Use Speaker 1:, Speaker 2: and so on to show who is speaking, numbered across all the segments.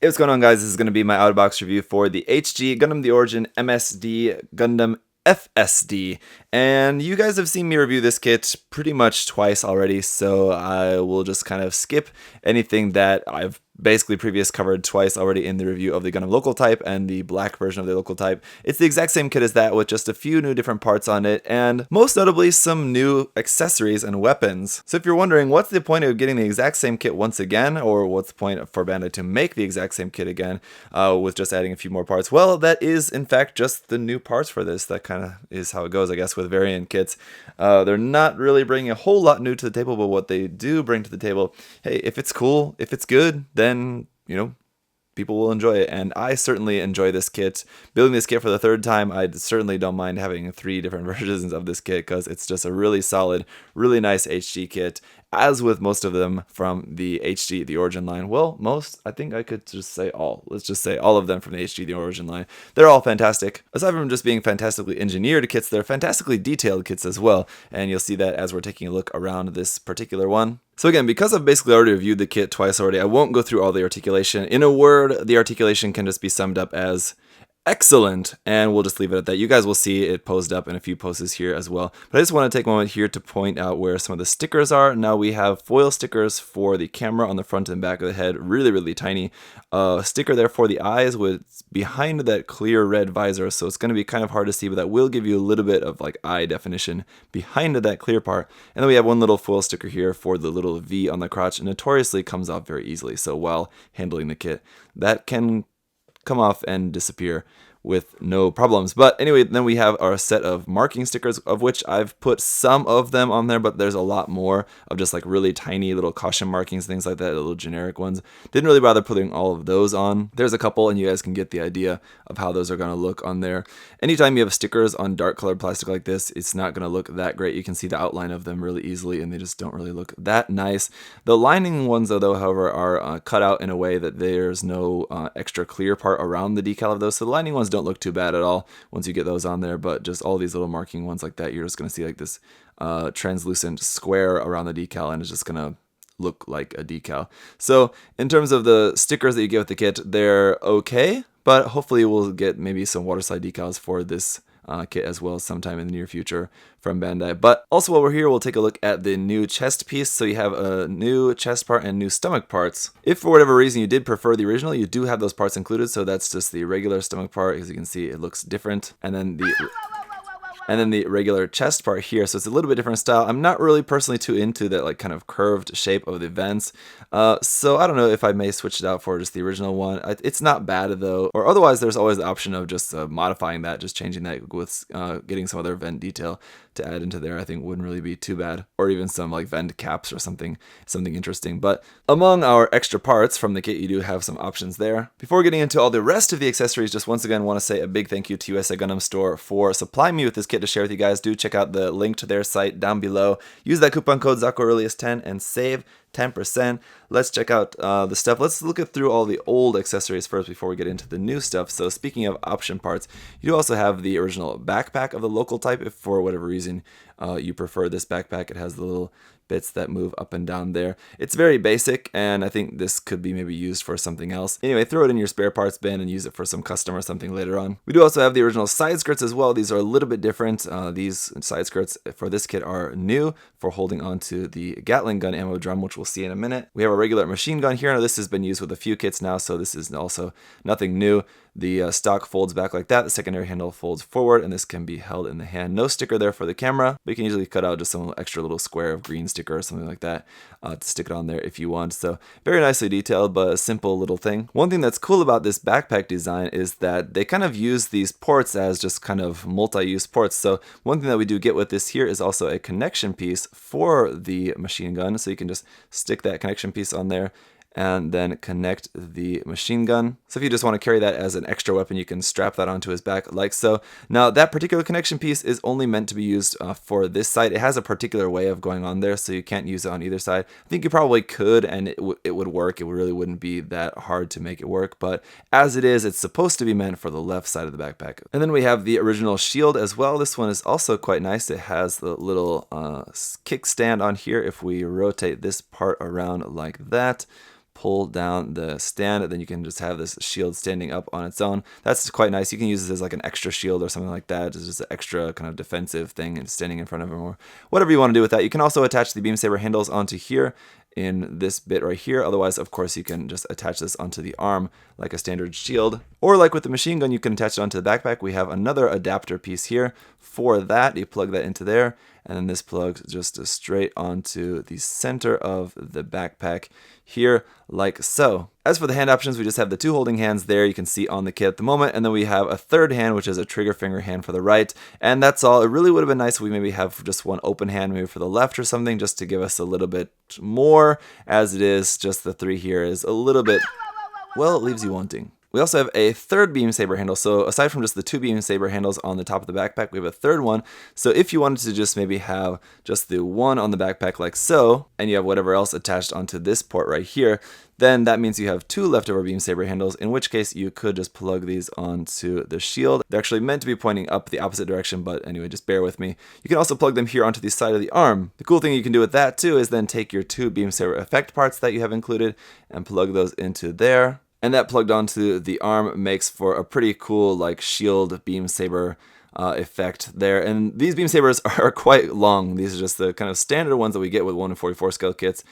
Speaker 1: Hey, what's going on, guys? This is going to be my out-of-box review for the HG Gundam The Origin MSD Gundam FSD. And you guys have seen me review this kit pretty much twice already, so I will just kind of skip anything that I've basically covered twice already in the review of the Gundam local type and the black version of the local type. It's the exact same kit as that with just a few new different parts on it, and most notably some new accessories and weapons. So if you're wondering what's the point of getting the exact same kit once again, or what's the point for Bandai to make the exact same kit again with just adding a few more parts, well, that is in fact just the new parts for this. That kind of is how it goes, I guess, with variant kits. They're not really bringing a whole lot new to the table, but what they do bring to the table, hey, if it's cool, if it's good, then people will enjoy it, and I certainly enjoy this kit. Building this kit for the third time, I certainly don't mind having 3 different versions of this kit because it's just a really solid, really nice HG kit, as with most of them from the HG, the Origin line. Well, most, I think I could just say all. Let's just say all of them from the HG, the Origin line. They're all fantastic. Aside from just being fantastically engineered kits, they're fantastically detailed kits as well, and you'll see that as we're taking a look around this particular one. So again, because I've basically already reviewed the kit twice already, I won't go through all the articulation. In a word, the articulation can just be summed up as excellent, and we'll just leave it at that. You guys will see it posed up in a few poses here as well. But I just want to take a moment here to point out where some of the stickers are. Now we have foil stickers for the camera on the front and back of the head, really, really tiny. Sticker there for the eyes with behind that clear red visor, so it's going to be kind of hard to see, but that will give you a little bit of like eye definition behind that clear part. And then we have one little foil sticker here for the little V on the crotch, and notoriously comes off very easily. So while handling the kit, that can come off and disappear with no problems. But anyway, then we have our set of marking stickers, of which I've put some of them on there, but there's a lot more of just like really tiny little caution markings, things like that, little generic ones. Didn't really bother putting all of those on. There's a couple, and you guys can get the idea of how those are going to look on there. Anytime you have stickers on dark colored plastic like this, it's not going to look that great. You can see the outline of them really easily, and they just don't really look that nice. The lining ones, though, however, are cut out in a way that there's no extra clear part around the decal of those. So the lining ones don't look too bad at all once you get those on there, but just all these little marking ones like that, you're just going to see like this translucent square around the decal, and it's just going to look like a decal. So in terms of the stickers that you get with the kit, they're okay, but hopefully we'll get maybe some waterslide decals for this kit as well sometime in the near future from Bandai. But also while we're here, we'll take a look at the new chest piece. So you have a new chest part and new stomach parts. If for whatever reason you did prefer the original, you do have those parts included. So that's just the regular stomach part. As you can see, it looks different. And then the regular chest part here, so it's a little bit different style. I'm not really personally too into that like kind of curved shape of the vents, so I don't know if I may switch it out for just the original one. It's not bad though, or otherwise there's always the option of just modifying that, just changing that with getting some other vent detail to add into there. I think wouldn't really be too bad, or even some like vent caps or something interesting. But among our extra parts from the kit, you do have some options there. Before getting into all the rest of the accessories, just once again want to say a big thank you to USA Gundam Store for supplying me with this kit to share with you guys. Do check out the link to their site down below. Use that coupon code ZakuAurelius10 and save 10%. Let's check out the stuff. Let's look through all the old accessories first before we get into the new stuff. So speaking of option parts, you do also have the original backpack of the local type. If for whatever reason you prefer this backpack, it has the little bits that move up and down there. It's very basic, and I think this could be maybe used for something else. Anyway, throw it in your spare parts bin and use it for some custom or something later on. We do also have the original side skirts as well. These are a little bit different. These side skirts for this kit are new for holding onto the Gatling Gun ammo drum, which we'll see in a minute. We have a regular machine gun here. Now, this has been used with a few kits now, so this is also nothing new. The stock folds back like that. The secondary handle folds forward, and this can be held in the hand. No sticker there for the camera, but you can usually cut out just some extra little square of green sticker or something like that to stick it on there if you want. So very nicely detailed, but a simple little thing. One thing that's cool about this backpack design is that they kind of use these ports as just kind of multi-use ports. So one thing that we do get with this here is also a connection piece for the machine gun. So you can just stick that connection piece on there and then connect the machine gun. So if you just want to carry that as an extra weapon, you can strap that onto his back like so. Now that particular connection piece is only meant to be used for this side. It has a particular way of going on there, so you can't use it on either side. I think you probably could, and it would work. It really wouldn't be that hard to make it work, but as it is, it's supposed to be meant for the left side of the backpack. And then we have the original shield as well. This one is also quite nice. It has the little kickstand on here. If we rotate this part around like that, pull down the stand, and then you can just have this shield standing up on its own. That's quite nice. You can use this as like an extra shield or something like that. It's just an extra kind of defensive thing and standing in front of him, or whatever you want to do with that. You can also attach the beam saber handles onto here in this bit right here. Otherwise, of course, you can just attach this onto the arm like a standard shield. Or like with the machine gun, you can attach it onto the backpack. We have another adapter piece here for that. You plug that into there, and then this plugs just straight onto the center of the backpack here, like so. As for the hand options, we just have the two holding hands there, you can see on the kit at the moment, and then we have a third hand, which is a trigger finger hand for the right, and that's all. It really would have been nice if we maybe have just one open hand maybe for the left or something, just to give us a little bit more. As it is, just the three here is a little bit, well, it leaves you wanting. We also have a third beam saber handle. So aside from just the two beam saber handles on the top of the backpack, we have a third one. So if you wanted to just maybe have just the one on the backpack like so, and you have whatever else attached onto this port right here, then that means you have two leftover beam saber handles, in which case you could just plug these onto the shield. They're actually meant to be pointing up the opposite direction, but anyway, just bear with me. You can also plug them here onto the side of the arm. The cool thing you can do with that too is then take your two beam saber effect parts that you have included and plug those into there. And that plugged onto the arm makes for a pretty cool like shield beam saber effect there. And these beam sabers are quite long. These are just the kind of standard ones that we get with 1-in-44 scale kits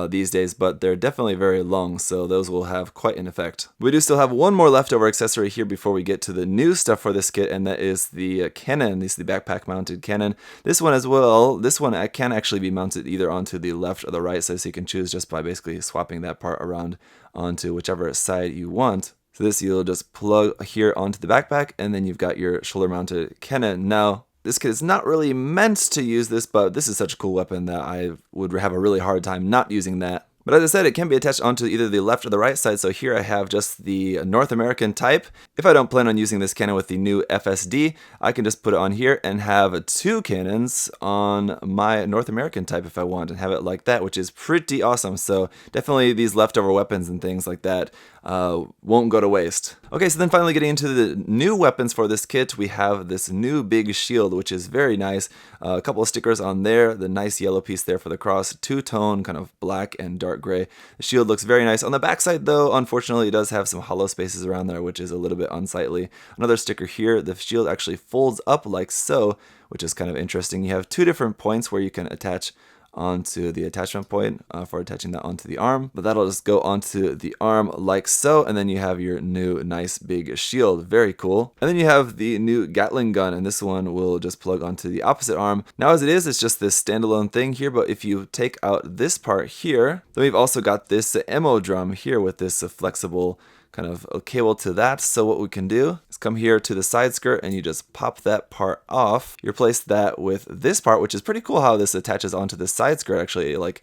Speaker 1: these days, but they're definitely very long, so those will have quite an effect. We do still have one more leftover accessory here before we get to the new stuff for this kit, and that is the cannon. This is the backpack mounted cannon. This one as well, this one can actually be mounted either onto the left or the right side, so you can choose just by basically swapping that part around onto whichever side you want. So this you'll just plug here onto the backpack, and then you've got your shoulder mounted cannon. Now, this kit is not really meant to use this, but this is such a cool weapon that I would have a really hard time not using that. But as I said, it can be attached onto either the left or the right side, so here I have just the North American type. If I don't plan on using this cannon with the new FSD, I can just put it on here and have two cannons on my North American type if I want, and have it like that, which is pretty awesome. So definitely these leftover weapons and things like that won't go to waste. Okay, so then finally getting into the new weapons for this kit, we have this new big shield, which is very nice. A couple of stickers on there, the nice yellow piece there for the cross, two-tone kind of black and dark gray. The shield looks very nice. On the backside though, unfortunately, it does have some hollow spaces around there, which is a little bit unsightly. Another sticker here, the shield actually folds up like so, which is kind of interesting. You have two different points where you can attach onto the attachment point for attaching that onto the arm, but that'll just go onto the arm like so, and then you have your new nice big shield. Very cool. And then you have the new Gatling gun, and this one will just plug onto the opposite arm. Now as it is, it's just this standalone thing here, but if you take out this part here, then we've also got this ammo drum here with this flexible kind of a cable to that. So what we can do is come here to the side skirt and you just pop that part off. You replace that with this part, which is pretty cool how this attaches onto the side skirt actually. Like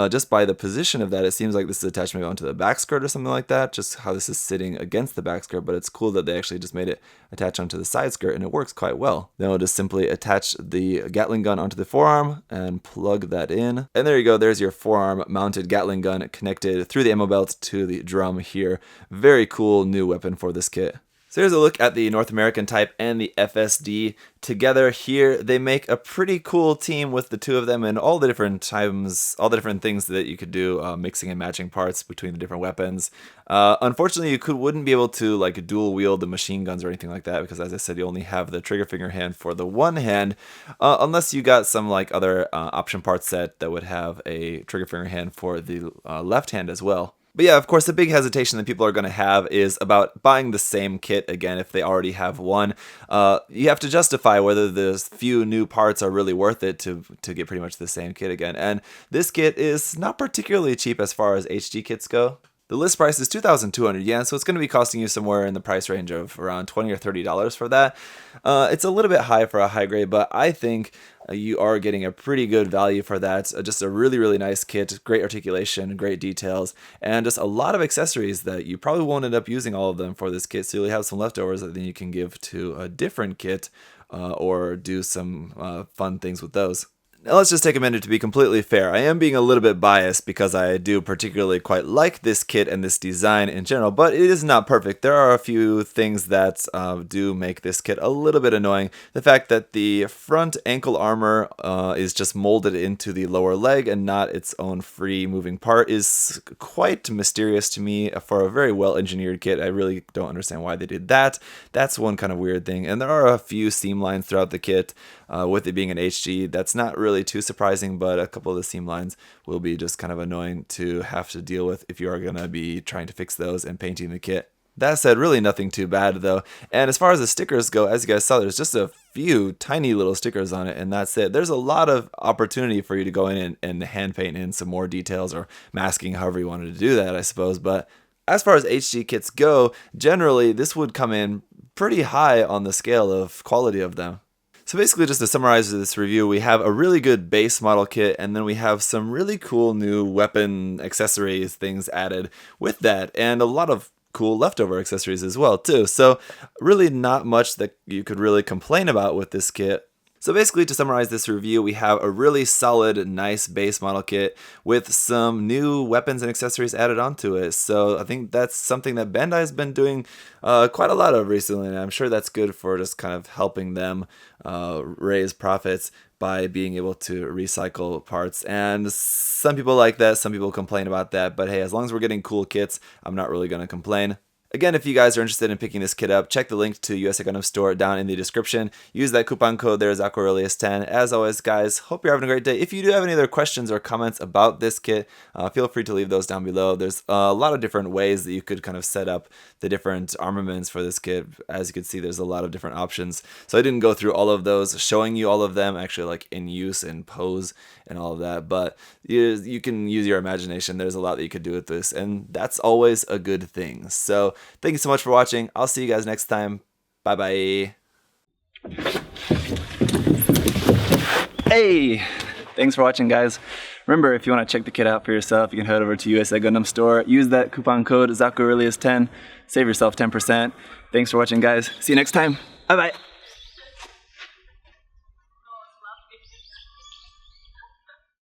Speaker 1: just by the position of that, it seems like this is attached maybe onto the back skirt or something like that, just how this is sitting against the back skirt, but it's cool that they actually just made it attach onto the side skirt, and it works quite well. Then we'll just simply attach the Gatling gun onto the forearm and plug that in. And there you go, there's your forearm mounted Gatling gun connected through the ammo belt to the drum here. Very cool new weapon for this kit. So here's a look at the North American type and the FSD together here. They make a pretty cool team with the two of them, and all the different times, all the different things that you could do, mixing and matching parts between the different weapons. Unfortunately, you wouldn't be able to like dual wield the machine guns or anything like that, because as I said, you only have the trigger finger hand for the one hand, unless you got some like other option part set that would have a trigger finger hand for the left hand as well. But yeah, of course, the big hesitation that people are going to have is about buying the same kit again if they already have one. You have to justify whether the few new parts are really worth it to get pretty much the same kit again. And this kit is not particularly cheap as far as HG kits go. The list price is 2,200 yen, so it's going to be costing you somewhere in the price range of around $20 or $30 for that. It's a little bit high for a high grade, but I think you are getting a pretty good value for that. Just a really, really nice kit, great articulation, great details, and just a lot of accessories that you probably won't end up using all of them for this kit, so you'll have some leftovers that then you can give to a different kit or do some fun things with those. Now let's just take a minute to be completely fair. I am being a little bit biased because I do particularly quite like this kit and this design in general, but it is not perfect. There are a few things that do make this kit a little bit annoying. The fact that the front ankle armor is just molded into the lower leg and not its own free moving part is quite mysterious to me for a very well engineered kit. I really don't understand why they did that. That's one kind of weird thing. And there are a few seam lines throughout the kit. With it being an HG, that's not really too surprising, but a couple of the seam lines will be just kind of annoying to have to deal with if you are going to be trying to fix those and painting the kit. That said, really nothing too bad though. And as far as the stickers go, as you guys saw, there's just a few tiny little stickers on it, and that's it. There's a lot of opportunity for you to go in and hand paint in some more details or masking, however you wanted to do that, I suppose. But as far as HG kits go, generally this would come in pretty high on the scale of quality of them. So basically, just to summarize this review, we have a really good base model kit, and then we have some really cool new weapon accessories things added with that, and a lot of cool leftover accessories as well too. So really not much that you could really complain about with this kit. So basically, to summarize this review, we have a really solid, nice base model kit with some new weapons and accessories added onto it. So I think that's something that Bandai has been doing quite a lot of recently, and I'm sure that's good for just kind of helping them raise profits by being able to recycle parts. And some people like that, some people complain about that, but hey, as long as we're getting cool kits, I'm not really going to complain. Again, if you guys are interested in picking this kit up, check the link to USA Gundam Store down in the description. Use that coupon code there, ZakuAurelius10. As always, guys, hope you're having a great day. If you do have any other questions or comments about this kit, feel free to leave those down below. There's a lot of different ways that you could kind of set up the different armaments for this kit. As you can see, there's a lot of different options. So I didn't go through all of those, showing you all of them, actually like in use and pose and all of that. But you can use your imagination. There's a lot that you could do with this, and that's always a good thing. So thank you so much for watching. I'll see you guys next time. Bye-bye. Hey! Thanks for watching, guys. Remember, if you want to check the kit out for yourself, you can head over to USA Gundam Store. Use that coupon code ZakuAurelius10. Save yourself 10%. Thanks for watching, guys. See you next time. Bye-bye.